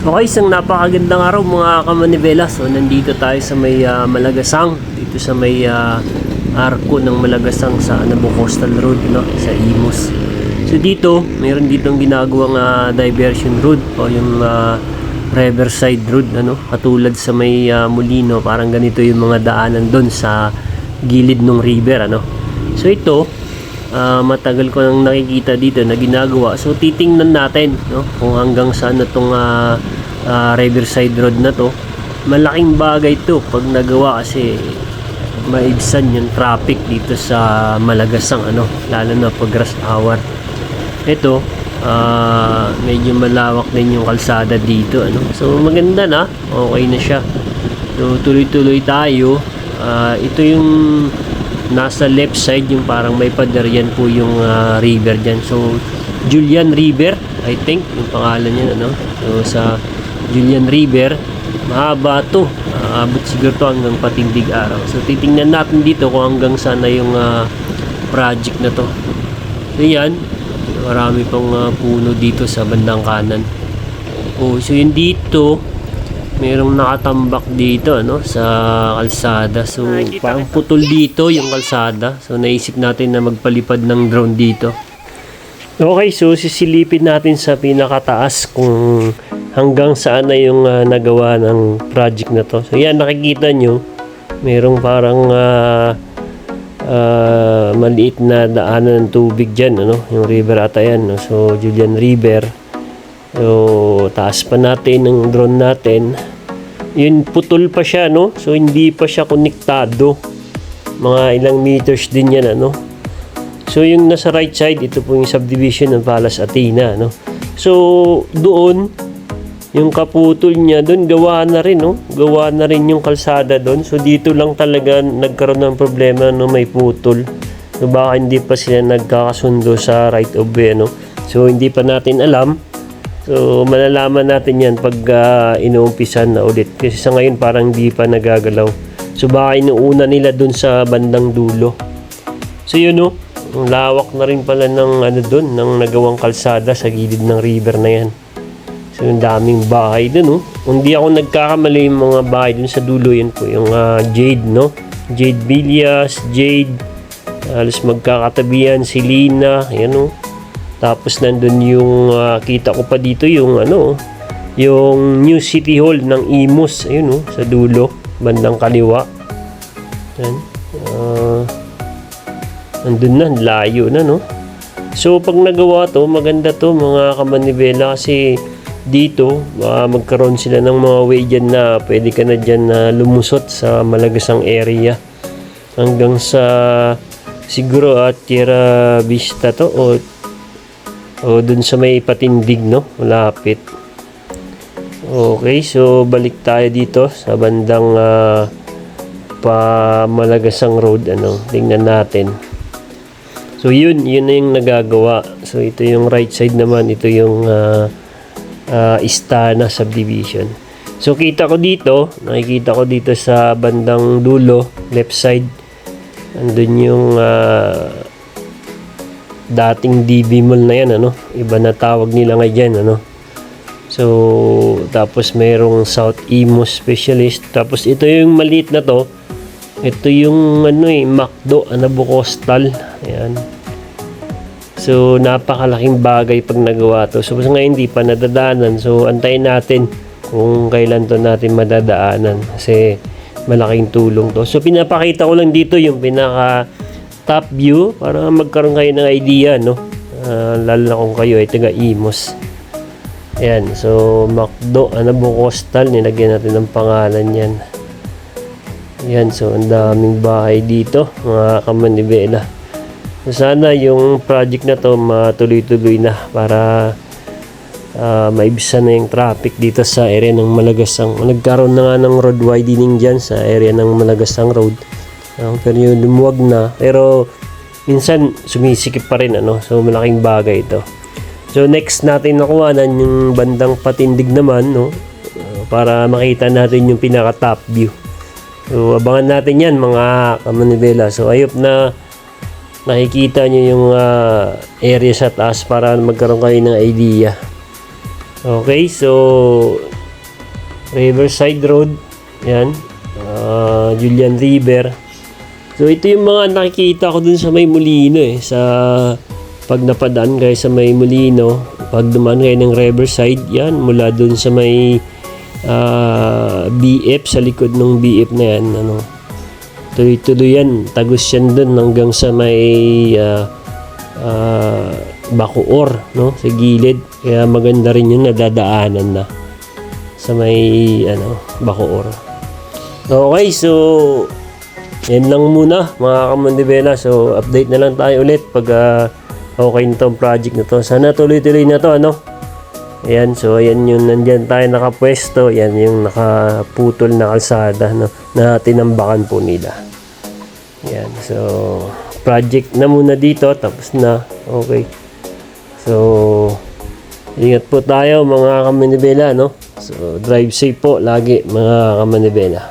Okay, isang napakagandang araw mga kamanibela. So nandito tayo sa may Malagasang, dito sa may arko ng Malagasang sa Anabo Coastal Road, no, sa Imus. So dito, mayroon ditong ginagawang diversion road o yung riverside road, ano, katulad sa may Molino. Parang ganito yung mga daanan doon sa gilid ng river, ano. So ito, matagal ko nang nakikita dito na ginagawa. So titingnan natin, no, kung hanggang saan na tong riverside road na to. Malaking bagay to pag nagawa kasi maibsan yung traffic dito sa Malagasang, ano, lalo na pag rush hour. Ito, medyo malawak din yung kalsada dito, ano. So maganda na, okay na siya. So tuloy-tuloy tayo. Ito yung nasa left side, yung parang may pader, yan po yung river dyan. So Julian River, I think yung pangalan niya, ano. So sa Julian River, mahaba to, abot siguro to hanggang Patindig Araw. So titingnan natin dito kung hanggang saan na yung project na to. So yan, marami pang puno dito sa bandang kanan. So yun dito, merong nakatambak dito, ano, sa kalsada. So parang putol dito yung kalsada. So naisip natin na magpalipad ng drone dito. Okay, so sisilipin natin sa pinakataas kung hanggang saan na yung nagawa ng project na to. So yan, nakikita nyo, merong parang maliit na daanan ng tubig dyan, ano, yung river ata yan, no? So Julian River. So taas pa natin ng drone natin. Yun, putol pa siya, no? So hindi pa siya konektado. Mga ilang meters din yan, ano. So yung nasa right side, ito po yung subdivision ng Palas Athena, no. So doon, yung kaputol niya doon, gawa na rin, no? Gawa na rin yung kalsada doon. So dito lang talaga nagkaroon ng problema, no, may putol. So baka hindi pa sila nagkakasundo sa right of way, no. So hindi pa natin alam. So malalaman natin yan pag inuumpisan na ulit. Kasi sa ngayon parang hindi pa nagagalaw. So baka inuuna nila doon sa bandang dulo. So yun, no, ang lawak na rin pala ng ano doon, ng nagawang kalsada sa gilid ng river na yan. So yung daming bahay doon, no. Kung di ako nagkakamali, yung mga bahay doon sa dulo, yan po yung Jade, no. Jade Villas, Jade, halos magkakatabihan, Silina, yan, no. Tapos nandun yung kita ko pa dito yung ano, yung New City Hall ng Imus, ayun, no, sa dulo, bandang kaliwa. Yan. Nandun na, layo na, no. So pag nagawa to, maganda to mga kamanibela, kasi dito magkaroon sila ng mga way dyan na pwede ka na dyan na lumusot sa Malagasang area hanggang sa siguro at Tierra Vista to o dun sa may Patindig, no, malapit. Okay, so balik tayo dito sa bandang pa Malagasang Road, ano, tingnan natin. So yun na yung nagagawa. So ito yung right side naman, ito yung Istana subdivision. So nakikita ko dito sa bandang dulo, left side, andun yung dating DB Mall na yan, ano, iba na tawag nila ngayon, ano. So tapos merong South Imus Specialist, tapos ito yung maliit na to, ito yung ano, McDo Anabo Coastal, ayan. So napakalaking bagay pag nagawa to. So ngayon hindi pa nadadaanan, so antayin natin kung kailan to natin madadaanan, kasi malaking tulong to. So pinapakita ko lang dito yung pinaka top view para magkaroon kayo ng idea, no, lalo na kung kayo ay taga Imus. Ayan, so McDo Anabo Coastal, nilagyan natin ng pangalan yan. Ayan, so ang daming bahay dito mga kamanibela. So sana yung project na to matuloy-tuloy na para maibsan na yung traffic dito sa area ng Malagasang. Nagkaroon na nga ng road widening dyan sa area ng Malagasang Road. Pero yung lumuwag na, pero minsan sumisikip pa rin, ano. So malaking bagay ito. So next natin nakuhanan yung bandang Patindig naman, no, para makita natin yung pinaka top view. So abangan natin yan mga kamanibela. So ayop na nakikita nyo yung area sa taas para magkaroon kayo ng idea. Okay, so Riverside Road. Yan. Julian River. So ito yung mga nakikita ko dun sa may Molino sa pag napadaan kayo sa may Molino, pag dumaan kayo ng Riverside, yan mula dun sa may BF, sa likod ng BF na yan, tuloy-tuloy yan, tagos yan dun hanggang sa may Bacoor, sa gilid. Kaya maganda rin yung nadadaanan na sa may Bacoor. Okay, so yan lang muna mga kamandibela. So update na lang tayo ulit pag okay na tong project na to. Sana tuloy-tuloy na to, ayan, so ayan yung nandyan tayo nakapwesto. Yan yung nakaputol na kalsada na tinambakan po nila. Yan, so project na muna dito, tapos na. Okay, so ingat po tayo mga kamanibela, so drive safe po lagi mga kamanibela.